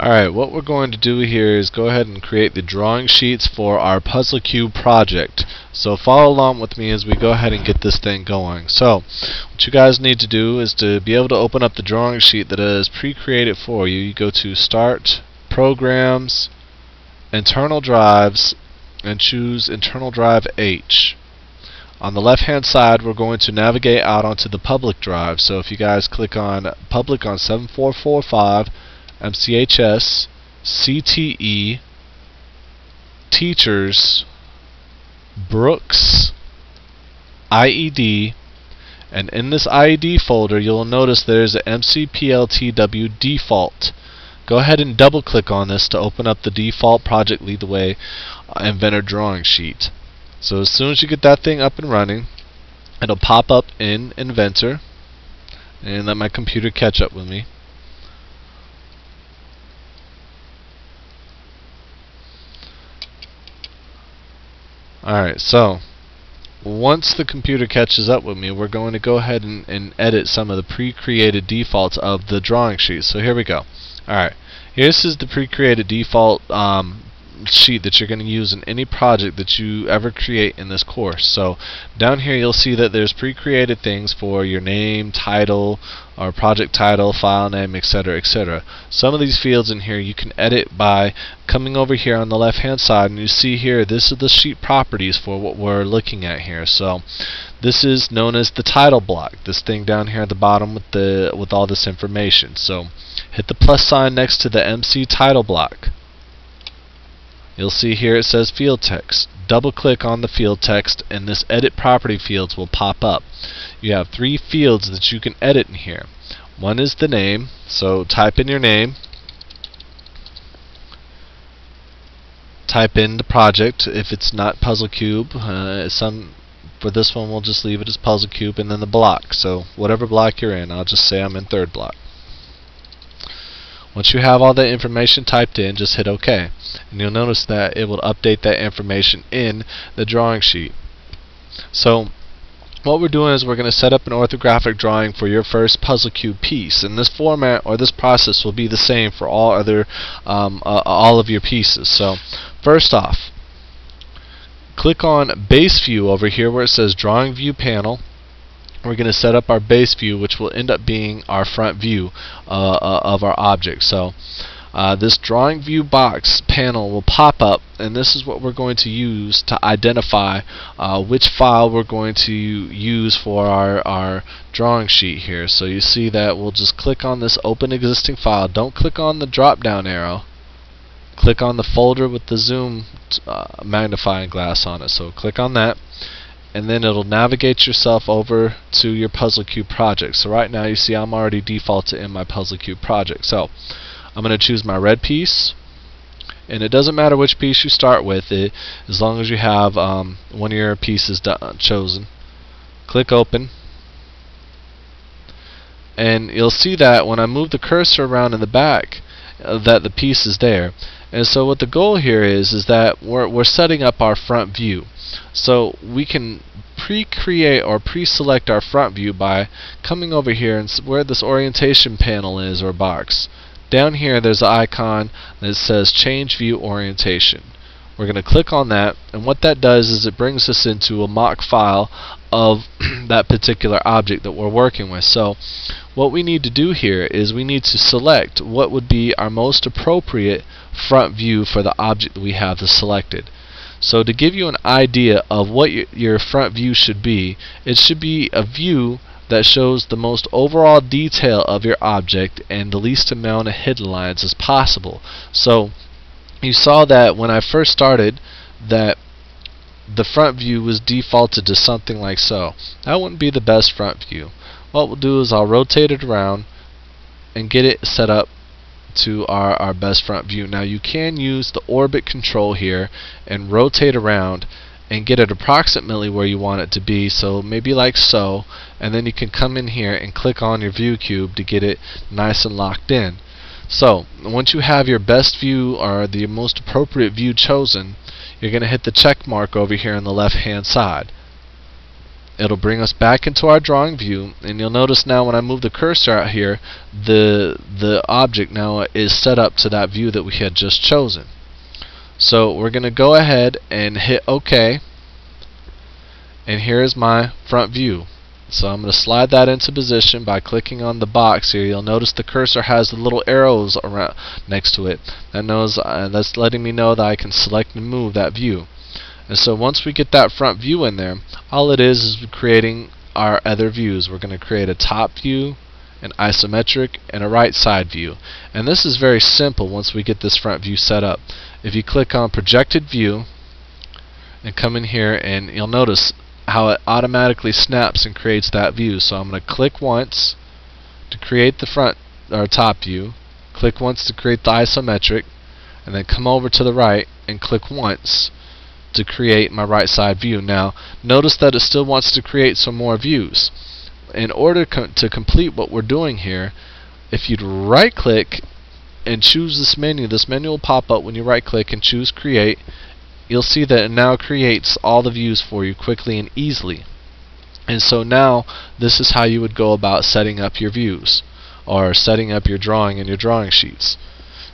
Alright, what we're going to do here is go ahead and create the drawing sheets for our Puzzle Cube project. So follow along with me as we go ahead and get this thing going. So, what you guys need to do is to be able to open up the drawing sheet that is pre-created for you. You go to Start, Programs, Internal Drives, and choose Internal Drive H. On the left hand side, we're going to navigate out onto the public drive. So if you guys click on Public on 7445, MCHS, CTE, Teachers, Brooks, IED, and in this IED folder you'll notice there's a MCPLTW default. Go ahead and double click on this to open up the default Project Lead the Way Inventor drawing sheet. So as soon as you get that thing up and running, it'll pop up in Inventor, and let my computer catch up with me. Alright, so once the computer catches up with me, we're going to go ahead and edit some of the pre-created defaults of the drawing sheet. So here we go. Alright, this is the pre-created default sheet that you're going to use in any project that you ever create in this course. So down here you'll see that there's pre-created things for your name, title, or project title, file name, etc., etc. Some of these fields in here you can edit by coming over here on the left hand side, and you see here this is the sheet properties for what we're looking at here. So this is known as the title block, this thing down here at the bottom with all this information. So hit the plus sign next to the MC title block. You'll see here it says field text. Double click on the field text and this edit property fields will pop up. You have three fields that you can edit in here. One is the name, so type in your name. Type in the project if it's not Puzzle Cube. For this one we'll just leave it as Puzzle Cube, and then the block. So whatever block you're in, I'll just say I'm in third block. Once you have all that information typed in, just hit OK. And you'll notice that it will update that information in the drawing sheet. So what we're doing is we're going to set up an orthographic drawing for your first Puzzle Cube piece. And this format or this process will be the same for all of your pieces. So first off, click on Base View over here where it says Drawing View Panel. We're going to set up our base view, which will end up being our front view of our object. So this drawing view box panel will pop up, and this is what we're going to use to identify which file we're going to use for our drawing sheet here. So you see that we'll just click on this Open Existing File. Don't click on the drop down arrow. Click on the folder with the zoom magnifying glass on it. So click on that, and then it'll navigate yourself over to your Puzzle Cube project. So right now you see I'm already defaulted in my Puzzle Cube project. So I'm going to choose my red piece, and it doesn't matter which piece you start with, as long as you have one of your pieces chosen. Click Open, and you'll see that when I move the cursor around in the back that the piece is there. And so what the goal here is that we're setting up our front view. So we can pre-create or pre-select our front view by coming over here and where this orientation panel is, or box. Down here there's an icon that says Change View Orientation. We're going to click on that, and what that does is it brings us into a mock file of that particular object that we're working with. So what we need to do here is we need to select what would be our most appropriate front view for the object that we have selected. So to give you an idea of what your front view should be, it should be a view that shows the most overall detail of your object and the least amount of hidden lines as possible. So you saw that when I first started that the front view was defaulted to something like so. That wouldn't be the best front view. What we'll do is I'll rotate it around and get it set up to our best front view. Now you can use the orbit control here and rotate around and get it approximately where you want it to be, so maybe like so, and then you can come in here and click on your view cube to get it nice and locked in. So once you have your best view or the most appropriate view chosen, you're going to hit the check mark over here on the left hand side. It'll bring us back into our drawing view, and you'll notice now when I move the cursor out here, the object now is set up to that view that we had just chosen. So we're going to go ahead and hit OK, and here is my front view. So I'm going to slide that into position by clicking on the box here. You'll notice the cursor has the little arrows around next to it. That's letting me know that I can select and move that view. And so once we get that front view in there, all it is creating our other views. We're going to create a top view, an isometric, and a right side view. And this is very simple once we get this front view set up. If you click on projected view and come in here, and you'll notice how it automatically snaps and creates that view. So I'm going to click once to create the front or top view, click once to create the isometric, and then come over to the right and click once to create my right side view. Now notice that it still wants to create some more views. In order to complete what we're doing here, if you'd right click and choose this menu will pop up when you right click and choose create. You'll see that it now creates all the views for you quickly and easily. And so now this is how you would go about setting up your views or setting up your drawing and your drawing sheets.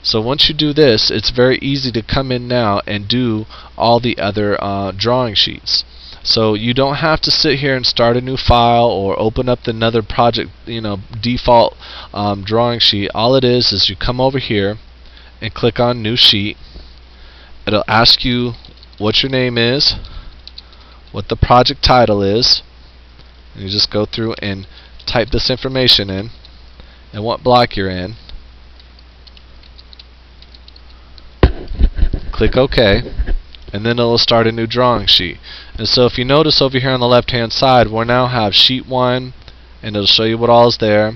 So once you do this, it's very easy to come in now and do all the other drawing sheets. So you don't have to sit here and start a new file or open up another project, default drawing sheet. All it is you come over here and click on new sheet. It'll ask you what your name is, what the project title is, and you just go through and type this information in and what block you're in. Click OK, and then it'll start a new drawing sheet. And so if you notice over here on the left hand side, we now have sheet 1, and it'll show you what all is there.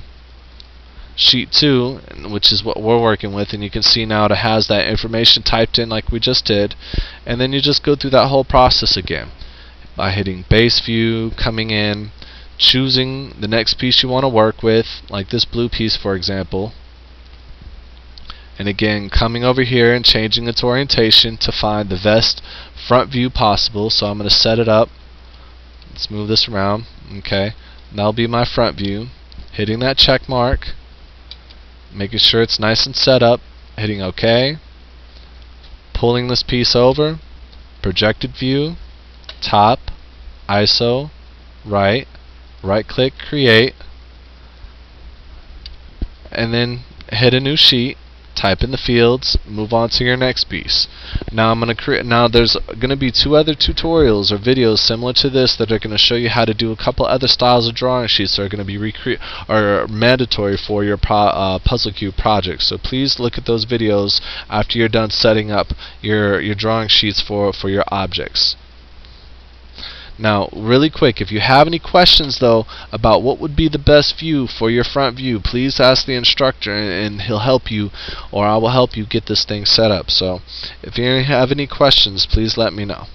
Sheet 2, which is what we're working with, and you can see now it has that information typed in like we just did, and then you just go through that whole process again by hitting base view, coming in, choosing the next piece you want to work with, like this blue piece for example, and again coming over here and changing its orientation to find the best front view possible. So I'm going to set it up. Let's move this around. Okay, that'll be my front view. Hitting that check mark, making sure it's nice and set up, hitting OK, pulling this piece over, projected view, top, ISO, right click, create, and then hit a new sheet, type in the fields, move on to your next piece. Now there's going to be 2 other tutorials or videos similar to this that are going to show you how to do a couple other styles of drawing sheets that are going to be mandatory for your Puzzle Cube project. So please look at those videos after you're done setting up your drawing sheets for your objects. Now, really quick, if you have any questions though about what would be the best view for your front view, please ask the instructor and he'll help you, or I will help you get this thing set up. So if you have any questions, please let me know.